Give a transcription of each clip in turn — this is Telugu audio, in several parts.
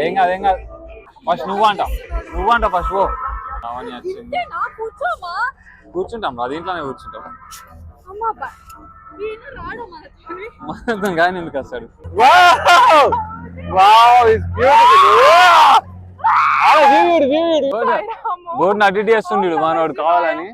ఏం కాదు ఏం కాదు ఫస్ట్ నువ్వంట ఫస్ట్ ఓ అవన్నీ వచ్చింది కూర్చుంటాం రా దీంట్లోనే కూర్చుంటాం మనతో కానీ ఎందుకు వస్తాడు బోర్డు అటు చేస్తుండడు మనవాడు కావాలని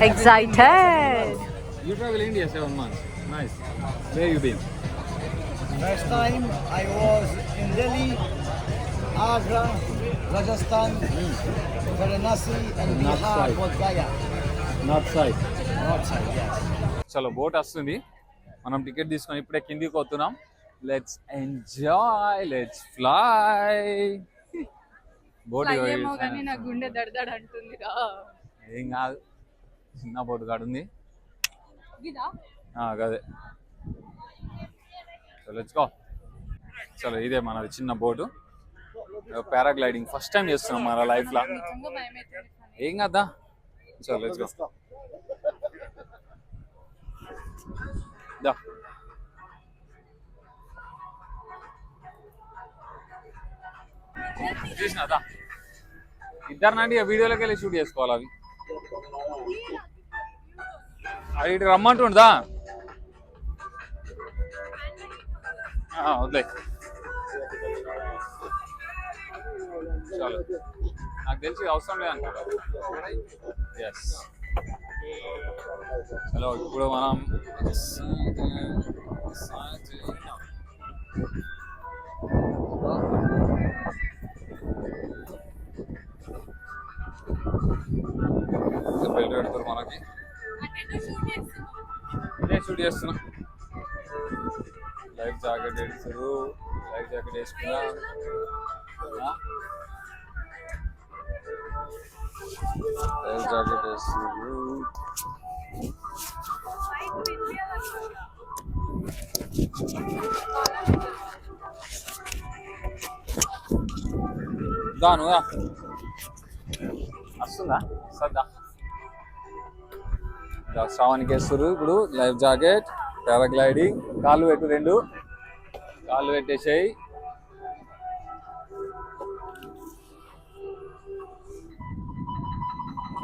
Excited. You travel India 7 months. Nice. Where you been? First time I was in Delhi, Agra, Rajasthan, Varanasi and Bihar, Bodh Gaya. North side. North side, yes. చలో బోట్ వస్తుంది మనం టికెట్ తీసుకొని ఇప్పుడే కిందికి వస్తున్నాం let's enjoy let's fly boat నా గుండె దడదడ అంటుందిరా ఏం కాదు చిన్న బోట్ కాడు ఉంది అదే లెట్స్ గో చలో ఇదే మనది చిన్న బోటు పారాగ్లైడింగ్ ఫస్ట్ టైం చేస్తున్నాం మన లైఫ్ లో ఏం కదా చలో లెట్స్ గో దా చూసినాదా ఇద్దరినండి వీడియోలోకి వెళ్ళి షూట్ చేసుకోవాలి అవి అది ఇటు రమ్మంటుండదా వద్దే చాలు నాకు తెలిసి అవసరం లేదనుకుంటా ఎస్ చలో ఇప్పుడు మనం బెల్ట్ పెడతారు మనకి ఇదే షూట్ చేస్తున్నాం లైఫ్ జాకెట్ వేస్తారు లైఫ్ జాకెట్ వేసుకున్నా లైఫ్ జాకెట్ వేస్తారు దాను వస్తుందా సద్దా శ్రావణికి వేస్తారు ఇప్పుడు లైఫ్ జాకెట్ పారాగ్లైడింగ్ కాళ్ళు పెట్టు రెండు కాళ్ళు పెట్టేసేయి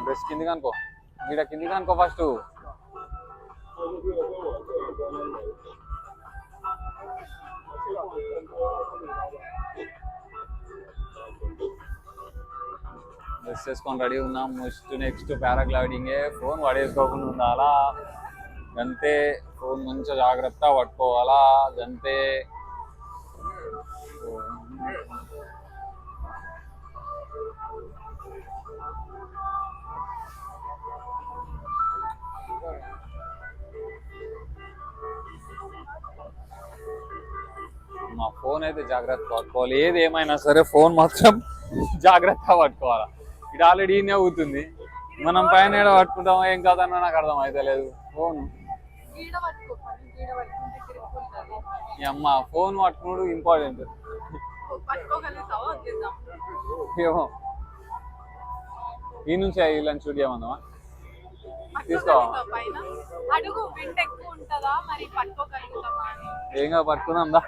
డ్రెస్ కిందికి అనుకో ఇక్కడ కిందికి అనుకో ఫస్ట్ డ్రెస్ వేసుకొని రెడీ ఉన్నాం నెక్స్ట్ పారాగ్లైడింగే ఫోన్ పడేసుకోకుండా ఉండాలా అంతే ఫోన్ మంచిగా జాగ్రత్త పట్టుకోవాలా అంతే మా ఫోన్ అయితే జాగ్రత్త పట్టుకోవాలి ఏది ఏమైనా సరే ఫోన్ మాత్రం జాగ్రత్త పట్టుకోవాలా ఇది ఆల్రెడీ ఈయనే అవుతుంది మనం పైన ఏడ పట్టుకుంటామో ఏం కాదన్నా నాకు అర్థం అయితే లేదు ఫోన్ అమ్మ ఫోన్ పట్టుకున్నాడు ఇంపార్టెంట్ ఏమో ఈ నుంచి వీళ్ళని షూట్ చేయమందామా తీసుకో ఏంగా పట్టుకుందాం దా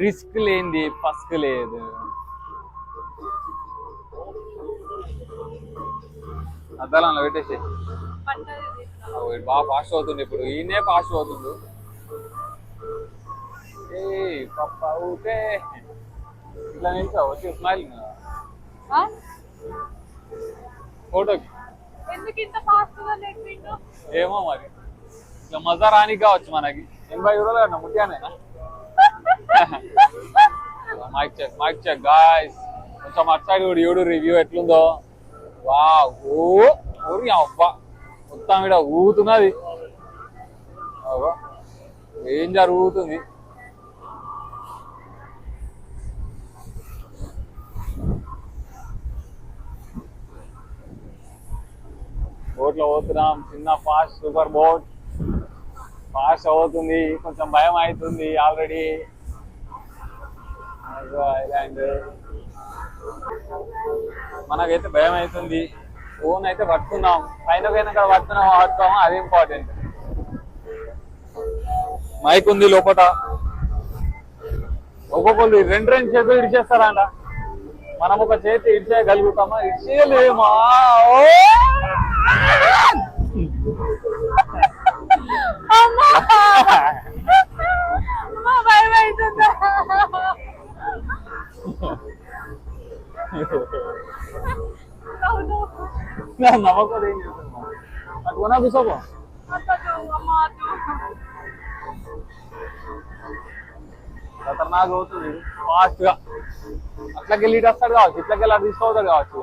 రిస్క్ లేనిది పస్క్ లేదు అద్దాల పెట్టేసి బాగా ఫాస్ట్ అవుతుంది ఇప్పుడు ఈయనే ఫాస్ట్ అవుతుంది పప్పా ఊకే ఇట్లా నిలిచా వచ్చి స్మైల్ ఫోటోకి ఏమో మరి ఇట్లా మజా రానికి కావచ్చు మనకి 80 యూరోలు అన్న ముట్యానేనా మైక్ చెక్ గాయ్స్ కొంచెం అటు సైడ్ కూడా ఏడు రివ్యూ ఎట్లుందో వావ్ ఊరి అబ్బా మొత్తం ఇక్కడ ఊగుతున్నది ఏం జరుగుతుంది బోట్లో పోతున్నాం చిన్న ఫాస్ట్ సూపర్ బోట్ ఫాస్ట్ అవుతుంది కొంచెం భయం అవుతుంది ఆల్రెడీ ఐలాండ్ మనకైతే భయం అవుతుంది. ఫోన్ అయితే పట్టుకున్నాం, పైన పట్టుకున్నాం పట్టుకోము, అది ఇంపార్టెంట్. మైక్ ఉంది లోపల. ఒక్కొక్కరు రెండు చేతులు ఇడిచేస్తారంట. మనం ఒక చేతి ఇడిచేయగలుగుతామా? ఇడిచేయలేమా? నమ్మకం ఏం చేస్తున్నా అటు కొనా కూర్చోపో. ఖతర్నాక్ అవుతుంది ఫాస్ట్ గా. అట్లకెళ్ళి ఇటు వస్తాడు కావచ్చు, ఇట్లకెళ్ళి అటు తీసుకోవద్దు కావచ్చు.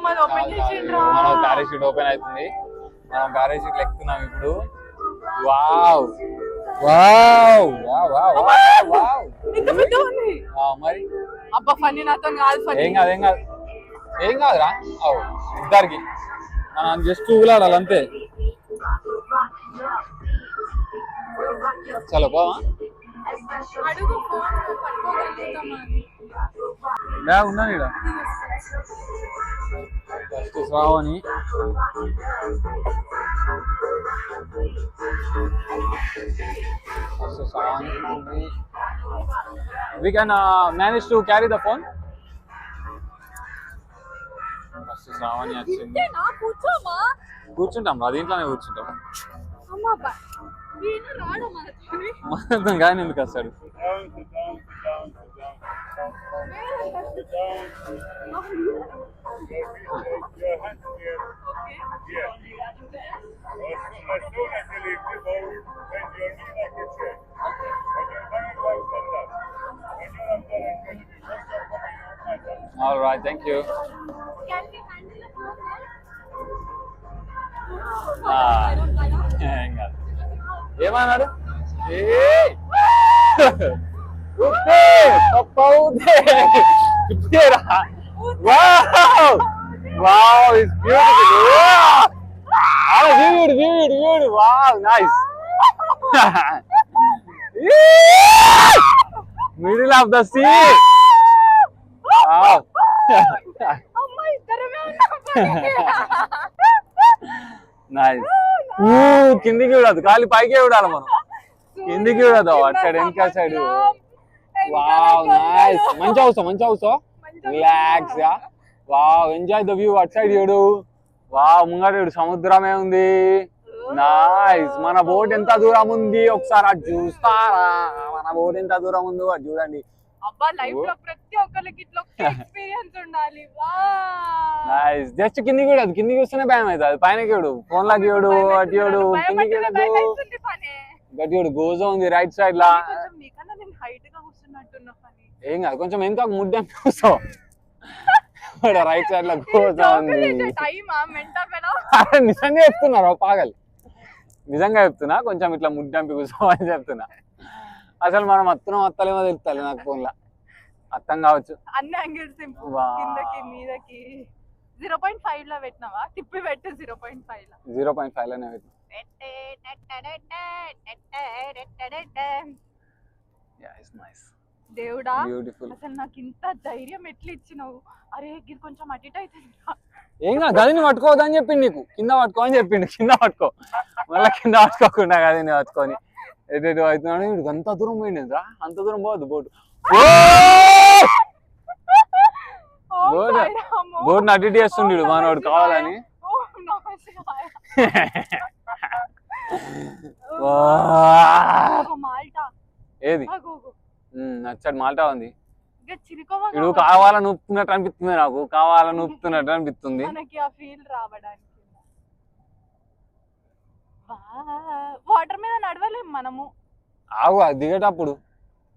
మనం పారాషూట్ ఓపెన్ అవుతుంది. మనం పారాషూట్ ఎక్కుతున్నాం ఇప్పుడు. Wow wow wow wow wow. మరి అబ్బా ఫన్నీ నాతో కాదు. ఏం కాదు ఏం కాదు ఏం కాదురా. అవు ఇద్దరికి మనం జస్ట్ ఊలాడాలి అంతే. చలో పోవా. బ్యాగ్ ఉన్నాను ఇక్కడ. First Shravani, we can manage to carry the phone. First Shravani వచ్చింది. కూర్చుంటాం రా, దీంట్లోనే కూర్చుంటాం. మనతో కానీ ఎందుకు వస్తాడు? All right, thank you. ఏమన్నాడు? Middle of the sea. Nice. కిందికి విడదు, ఖాళీ పైకే విడాలి మనం. కిందికి విడదు, అటు సైడ్ వెనక సైడ్. Wow nice. మంచి హౌస్ రిలాక్స్ గా. Wow enjoy the view. అటు సైడ్ చూడు. వావ్ ముంగట చూడు, సముద్రమే ఉంది. నైస్. మన బోట్ ఎంత దూరం ఉంది ఒకసారి అటు చూస్తారా? మన బోట్ ఎంత దూరం ఉందో అటు చూడండి. అబ్బా లైఫ్ లో ప్రతి ఒక్కరికి ఇట్లా ఎక్స్పీరియన్స్ ఉండాలి. నైస్. జస్ట్ కిందికి చూడదు, కిందికి వస్తేనే భయం అవుతుంది. పైన చూడు, ఫోన్ లాగా చూడు, అటు చూడు, కిందికి గట్టి చూడు, గోజా ఉంది రైట్ సైడ్ లా. ఏం కాదు, కొంచెం ఎంత ముడ్డం కూర్చో. రైట్ సైడ్ లో గోజా ఉంది. నిజంగా చెప్తున్నారు పాగల్, నిజంగా చెప్తున్నా. కొంచెం ఇట్లా ముడ్డంపి కూర్చో అని చెప్తున్నా. అసలు మనం అత్తలేమో తెలుస్తుంది నాకు ఫోన్ లో. అర్థం కావచ్చు అన్ని యాంగిల్స్ కిందకి మీదకి. 0.5 లో పెట్టినావా? తిప్పి పెట్టు. 0.5 లో 0.5 లోనే పెట్టినా. దేవుడా, అసలు నాకు ఇంత ధైర్యం ఎట్లా ఇచ్చినావు? అరే గిరి కొంచెం అటు ఇటు అవుతుంది. ఏం కాదు, గదిని పట్టుకోవద్దని చెప్పిండు నీకు. కింద పట్టుకో అని చెప్పిండు. కింద పట్టుకో, మళ్ళీ కింద పట్టుకోకుండా గదిని పట్టుకొని ఎటు అవుతున్నాడు. వీడికి అంత దూరం పోయింది రా. అంత దూరం పోవద్దు బోటు. బోట్ అటు ఇటు చేస్తుండడు మనోడు కావాలని. ఏది నచ్చాడు? మాల్టా ఉంది. ఇడు కావాలని ఊపుతున్నట్టు అనిపిస్తుంది నాకు. కావాలని ఊపుతున్నట్టు అనిపిస్తుంది. వాటర్ మీద నడవలేం మనము. ఆగు, అది దిగేటప్పుడు.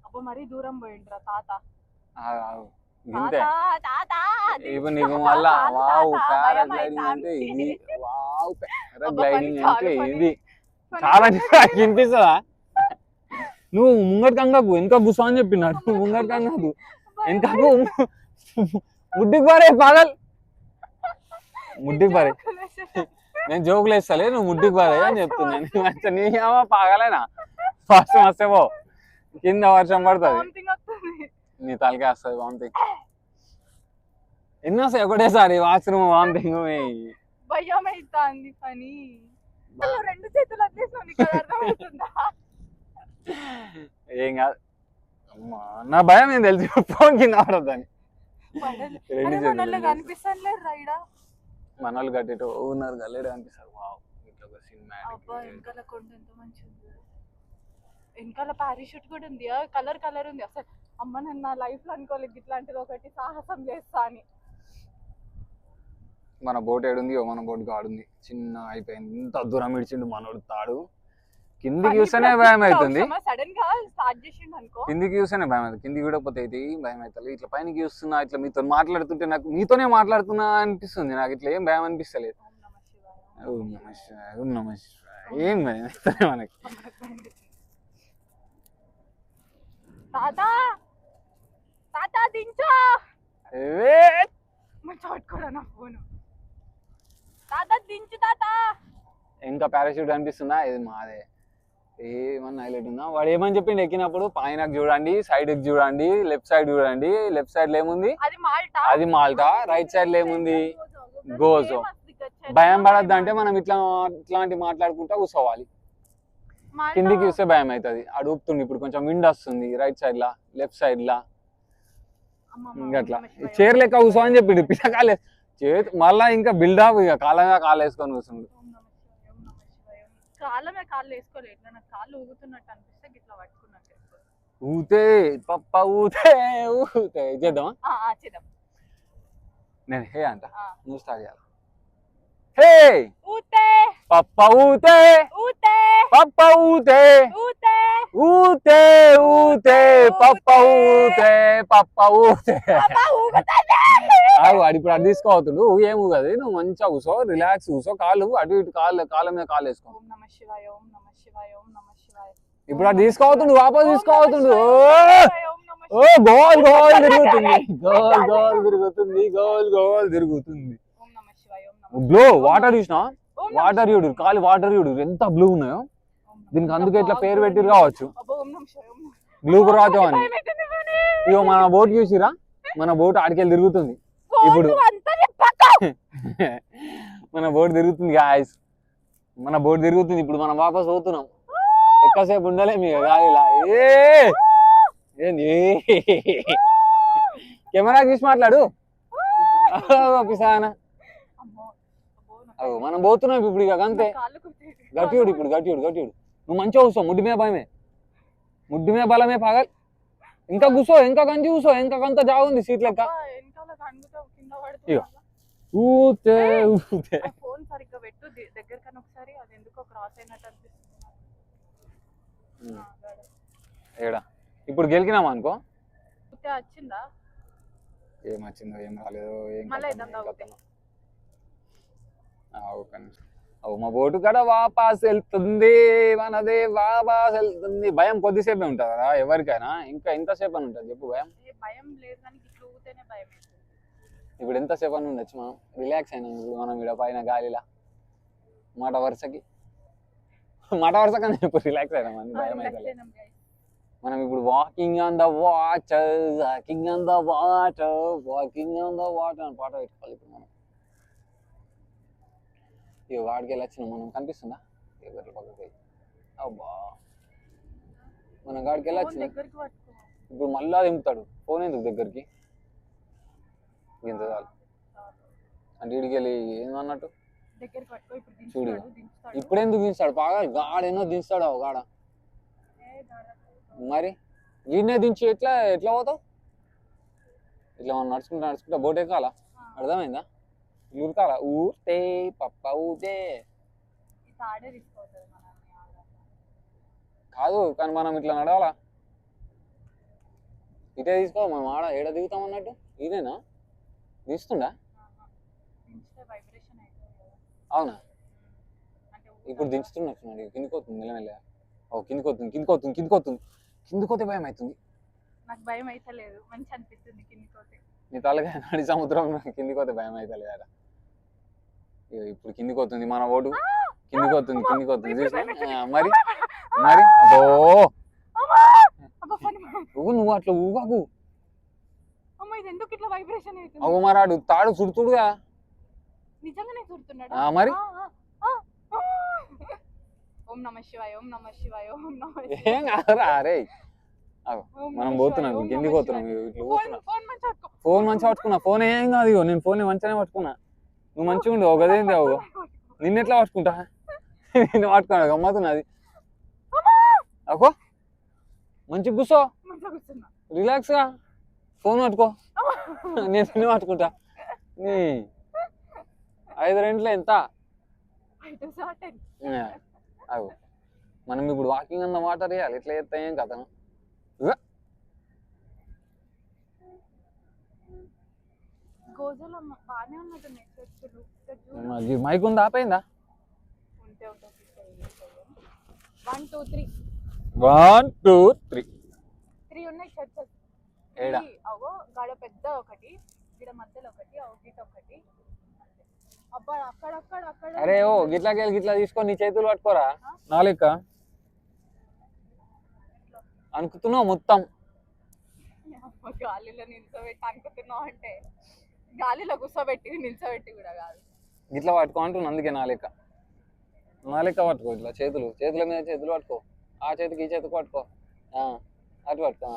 అబ్బో మరీ దూరం పోయిండ్రా తాత. ఇంతే. ఇప్పుడు నీకు మళ్ళా వావ్ పారాగ్లైడింగ్ అంటే ఇది. వావ్ పారాగ్లైడింగ్ అంటే ఇది. చాలా వినిపిస్తుందా? నువ్వు ముంగటి కంగాకు వెనక గుసా అని చెప్పినాడు. నువ్వు ముంగటి కంగాకు వెనకకు ముడ్డికి పారే పాగల్. ముడ్డికి పారే. నేను జోకులు వేస్తాలే, నువ్వు ముడ్డికి పారే అని చెప్తున్నాను. నీ ఏమో పాగలేనా? ఫస్ట్ వస్తేవో కింద వర్షం పడుతుంది, నీ తలకే వస్తుంది వామిటింగ్. ఎన్నోసారి ఒకటేసారి వాష్రూమ్ వామిటింగ్ భయం అవుతుంది పని. రెండు చేతులు వచ్చేసినావు, నీకు అది అర్థమవుతుందా? ఏం కాదు అమ్మా, నా భయం ఏం తెలుసు. ఫోన్ కింద ఆడద్దని మనోళ్ళు కనిపిస్తలేదు రైడా. మనోళ్ళు కట్టేటో ఉన్నారు గల్లేడు కనిపిస్తారు. వావ్, ఇట్లా ఒక అబ్బా సినిమాటిక్. వెనకాల కొండ ఎంత మంచిగా ఉంది. వెనకాల పారాషూట్ కూడా ఉంది, కలర్ ఉంది. అసలు అమ్మ నేను నా లైఫ్ లో అనుకోలేదు ఇట్లాంటిది ఒకటి సాహసం చేస్తా అని. మన బోట్ ఏడుంది, మన బోట్ గాడుంది, చిన్న అయిపోయింది. ఇంత దూరం ఇడిచిండు మనోడు తాడు. కిందికి చూస్తేనే భయం అవుతుంది. సడన్ గా స్టార్ట్ చేసిండు అనుకో, కిందికి చూస్తేనే భయం అవుతుంది. కిందికి చూడకపోతే ఇది భయం అవుతుంది. ఇట్లా పైనకి చూస్తున్నా, ఇట్లా మీతో మాట్లాడుతుంటే నాకు మీతోనే మాట్లాడుతున్నా అనిపిస్తుంది. నాకు ఇట్లా ఏం భయం అనిపిస్తలేదు. ఓం నమః శివాయ, ఓం నమః శివాయ. ఏం భయం అవుతుంది మనకి. తాత దించో పట్టుకోరా నా ఫోన్. తాత దించు తాత. ఇంకా పారాషూట్ అనిపిస్తుందా? ఇది మాదే. ఏమన్నా హైలైట్ ఉందా? వాడు ఏమని చెప్పిండు ఎక్కినప్పుడు? పైనకి చూడండి, సైడ్ కి చూడండి, లెఫ్ట్ సైడ్ చూడండి. లెఫ్ట్ సైడ్ లో ఏముంది? అది మాల్టా. రైట్ సైడ్ లో ఏముంది? గోజో. భయం పడద్దు అంటే మనం ఇట్లాంటి మాట్లాడుకుంటా కూర్చోవాలి. కిందికి చూస్తే భయం అవుతుంది. అడు ఊపుతుంది. ఇప్పుడు కొంచెం విండ్ వస్తుంది రైట్ సైడ్ లా, లెఫ్ట్ సైడ్ లా. ఇంకట్లా చైర్ లెక్క కూర్చో అని చెప్పిండు. పిల్లకాలే చేతి మళ్ళా ఇంకా బిల్డప్, ఇక కాలంగా కాలు వేసుకొని కూర్చుండు. కాళ్ళమే కాళ్ళు వేసుకోలేదు, నాకు కాళ్ళు ఊగుతున్నట్టు అనిపిస్తే ఇట్లా పట్టుకున్నట్టు. ఊతే పప్ప ఊతే ఊతే చేద్దామా? చేద్దాం. నేను హే అంట, నువ్వు స్టార్ట్ చేయాలి. హే ఊతే పప్ప ఊతే, ఊతే పప్ప ఊతే, ఊతే ఊతే ఊతే పప్ప ఊతే, పప్ప ఊతే. వాడు ఇప్పుడు అది తీసుకోవద్దు. ఏం ఊగదు. నువ్వు మంచిగా కూర్చో, రిలాక్స్ కూర్చో. కాళ్ళు అటు ఇటు కాళ్ళ మీద కాళ్ళు వేసుకో. ఓం నమః శివాయ, ఓం నమః శివాయ, ఓం నమః శివాయ. ఇప్పుడు అది తీసుకోవద్దు, వాపస్ తీసుకోవద్దు. ఓ గోల్ గోల్ తిరుగుతుంది, గోల్ గోల్ తిరుగుతుంది, గోల్ గోల్ తిరుగుతుంది. ఓం నమః శివాయ, ఓం నమః. బ్లూ వాటర్ చూసినా? వాటర్ చూడు, కాలు వాటర్ చూడు ఎంత బ్లూ ఉన్నాయో. దీనికి అందుకే ఇట్లా పేరు పెట్టిరు కావచ్చు, బ్లూ కురాతో అని. ఇగో మన బోట్ చూసిరా? మన బోట్ ఆడికెళ్ళి తిరుగుతుంది ఇప్పుడు. మన బోట్ తిరుగుతుంది గాయస్, మన బోట్ తిరుగుతుంది ఇప్పుడు. మనం వాపస్ పోతున్నాం. ఎక్కువసేపు ఉండలే మీ గాలిలా. ఏంది కెమెరా తీసి మాట్లాడు పిసానా. మనం పోతున్నాం ఇప్పుడు. ఇక అంతే. గట్టియుడు ఇప్పుడు, గట్టియుడు. నువ్వు మంచిగా కూర్చో. ముడ్డు మీద భయమే, ముడ్డు మీద బలమే పాగల్. ఇంకా కూర్చో, ఇంకా కంచి కూర్చో. ఇంకా కొంత జాగుంది సీట్ లెక్క. ఊతే ఊతే. ఫోన్ సరిగ్గా పెట్టు దగ్గరకన్నా ఒకసారి. అది ఎందుకో క్రాస్ అయినట్టు అనిపిస్తుంది. ఏడా ఇప్పుడు గెలికినామా అనుకో. వచ్చిందా? ఏం వచ్చిందో ఏం రాలేదో ఏం. మా బోటు కూడా వాపస్ వెళ్తుంది, మనదే వాపస్ వెళ్తుంది. భయం కొద్దిసేపే ఉంటుంది కదా ఎవరికైనా. ఇంకా ఎంతసేపు అని ఉంటుంది చెప్పు? భయం లేదు కానీ ఇట్లా ఊగితేనే భయం. ఇప్పుడు ఎంతసేపు అని ఉండొచ్చు మనం రిలాక్స్ అయినా. ఇప్పుడు మనం ఇక్కడ పైన గాలిలా మాట వరుసకి చెప్పు రిలాక్స్ అయినా. మన భయం అయితే మనం ఇప్పుడు walking on the water, walking on the water, walking on the water అని పాట పెట్టుకోవాలి ఇప్పుడు మనం. ఇక వాడికి వెళ్ళి వచ్చినాం మనం. కనిపిస్తుందా? ఎవరి పక్కకి అబ్బా మన గాడికి వెళ్ళి వచ్చినాం. ఇప్పుడు మళ్ళా దింపుతాడు ఫోన్. ఎందుకు దగ్గరికి? ఇంత చాలు అంటే ఇడికి వెళ్ళి ఏమన్నట్టు చూడు. ఇప్పుడు ఎందుకు దించుతాడు పాగా? గాడేనో దించుతాడు అవు గాడ. మరి వీడినే దించి ఎట్లా పోతావు? ఇట్లా మనం నడుచుకుంటా బోట్ ఎక్కాలా? అర్థమైందా? ఉరకాలా? ఊతే పప్ప ఊతే కాదు కానీ మనం ఇట్లా నడవాలా? ఇటే తీసుకో. మనం ఆడ ఏడ దిగుతాం అన్నట్టు. ఇదేనా దిస్తుండా? అవునా? ఇప్పుడు దించుతున్నట్టున్నాడు. కిందికి వస్తుంది మెల్లమెల్లగా. కిందికి పోతే భయం అవుతుంది. నాకు భయం అయితే లేదు, మంచి అనిపిస్తుంది కిందికి పోతే. నీ తలకాయ నడి సముద్రం కిందికి పోతే భయం అయితే లేదా? ఇప్పుడు కిందికి వస్తుంది మన ఓటు. కిందికి వస్తుంది చూసినా? మరి అదో నువ్వు అట్లా ఊగాకు. ఎందుకు ఇట్లా వైబ్రేషన్ అవుతుంది. అవు మరి ఆడు తాడు చుడుతుడుగా. నిజంగానే చుడుతున్నాడు. మరి ఓం నమ శివాయ, ఓం నమ శివాయ, ఓం నమ శివాయ. ఏం కాదురా అరే. మనం పోతున్నాం కిందికి పోతున్నాం, ఇట్లా పోతున్నాం. ఫోన్ మంచిగా పట్టుకున్నా, ఫోన్ ఏం కాదు. ఇగో నేను ఫోన్ మంచిగానే పట్టుకున్నా. నువ్వు మంచిగా ఉండు. ఒక గదేంది అవు నిన్న ఎట్లా పట్టుకుంటా, నిన్ను పట్టుకున్నా గమ్మతున్నది. అకో మంచిగా కూర్చో, రిలాక్స్ గా ఫోన్ పట్టుకో, నేను నిన్ను పట్టుకుంటా. నీ 5 రెంట్లో ఎంత అవు. మనం ఇప్పుడు వాకింగ్ అన్న వాటర్ వేయాలి, ఎట్లా చేస్తా ఏం కథను. మైక్ ఉందా ఆపోయిందా? 1 2 3 1 2 3 ఉన్నాయి చర్చస్. ఏడా అవో గాడ పెద్ద ఒకటి, గిడ మధ్యలో ఒకటి, గిట ఒకటి. అబ్బా అక్కడ అరే ఓ గిట్లా తీసుకొని నీ చేతులు పట్టుకోరా. నా లెక్క అనుకుతున్నావు మొత్తం. గాలిలో నిల్చోబెట్టి అనుకుతున్నావు అంటే గాలిలో కూర్చోబెట్టి నిల్చోబెట్టి కూడా కాదు. గిట్లా పట్టుకో అంటున్నా, అందుకే నా లెక్క పట్టుకో. ఇట్లా చేతుల మీద చేతులు పట్టుకో. ఆ చేతికి ఈ చేతికి పట్టుకో, అటు పట్టుకో.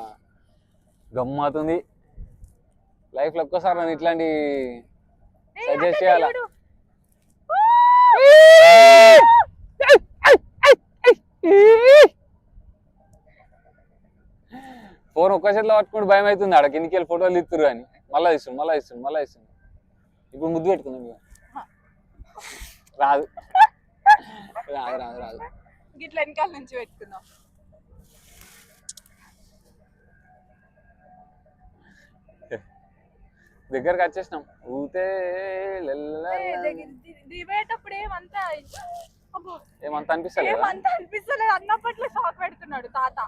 గమ్మతుంది. లైఫ్లో ఒక్కసారి నన్ను ఇట్లాంటి సజెస్ట్ చేయాలా. ఫోన్ ఒక్క చేతిలో పట్టుకుంటే భయం అవుతుంది. ఆడ కిందికి వెళ్ళి ఫోటోలు తీస్తురు అని మళ్ళీ ఇస్తుంది. ఇప్పుడు ముద్దు పెట్టుకుందాం. రాదు గిట్ల వెనకాల నుంచి పెట్టుకుందాం. దగ్గరకు వచ్చేసినాం. ఊతే దిగేటప్పుడు ఏమంతా అనిపిస్తలేదు. అన్నప్పట్లో షాక్ పెడుతున్నాడు తాత.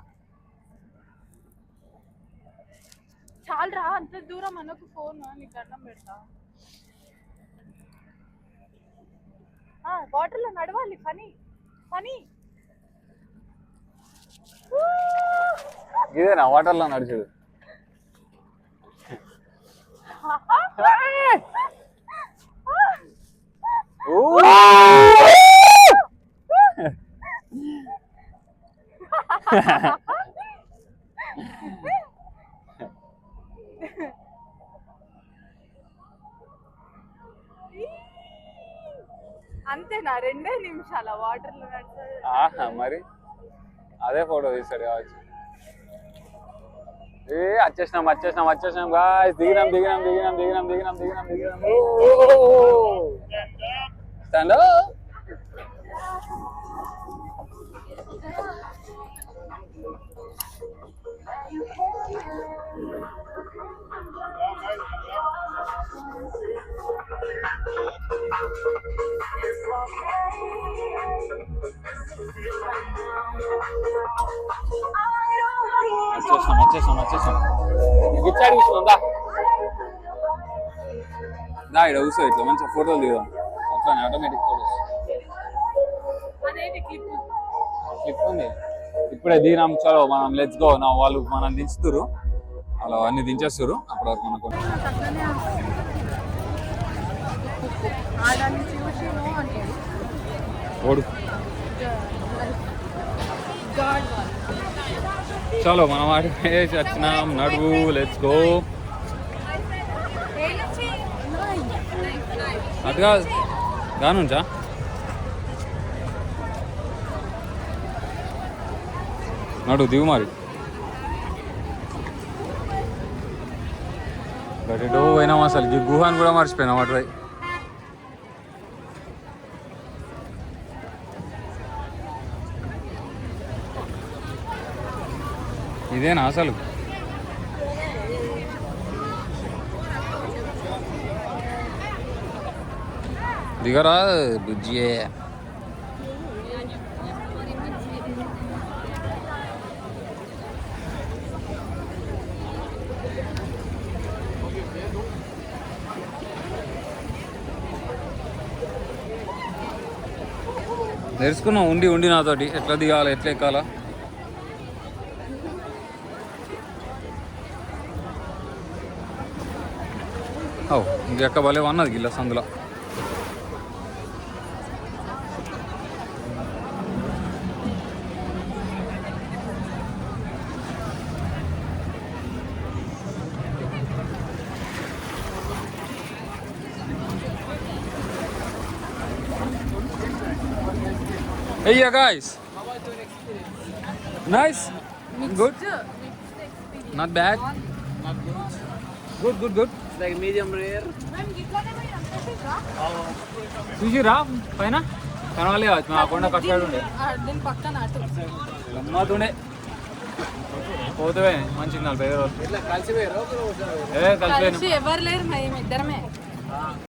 చాలరా అంత దూరం మనకు ఫోన్, నీకు దండం పెడతా. వాటర్ లో నడవాలి. పని ఇదేనా వాటర్ లో నడిచేది? అంతేనా? 2 నిమిషాల వాటర్ లో నడిచాడు. మరి అదే ఫోటో తీసాడు కావచ్చు. వచ్చేసినాం గాయ్స్. దిగినాం. స్టాండ్ వచ్చేసాం. గిచ్చాడు కూర్చుందా? దా ఇక్కడ కూర్చో, ఇట్లా మంచిగా ఫోటోలు దిగుదాం. అట్లానే ఆటోమేటిక్ ఫోటోస్ క్లిప్ ఉంది. ఇప్పుడే దిగినాం. చలో మనం లెట్స్ గో. నా వాళ్ళు మనం దించుతురు, అలా అన్ని దించేస్తారు. అప్పటి వరకు మనకు ఓడు. చలో మనం వాటి వచ్చినాం. నడువు, లెట్స్ గో. అటుగా దానుంచా నడు దిగు. మరి గడిటో పోయినాం. అసలు ఈ గుహాన్ని కూడా మర్చిపోయినాం. అటు ఇదేనా అసలు? దిగరా బుజ్జియే. నేర్చుకున్నాం ఉండి నాతోటి ఎట్లా దిగాలి, ఎట్లా ఎక్కాలా. ఓ ఇంకెక్క భలే అన్నది గిల్ల సందులో. Hey yeah guys. Nice. Good. Not bad. Good. Like medium rare. చూసిరా పైన కనవాలి కావచ్చు మా అకౌంట్ కష్టాలు ఉండే దీని పక్కన అటు గమ్మతుండే పోతే మంచిది 45 రోజులు ఇట్లా కలిసిపోయారు కలిసిపోయినా కలిసి ఎవరు లేరు మేము ఇద్దరమే.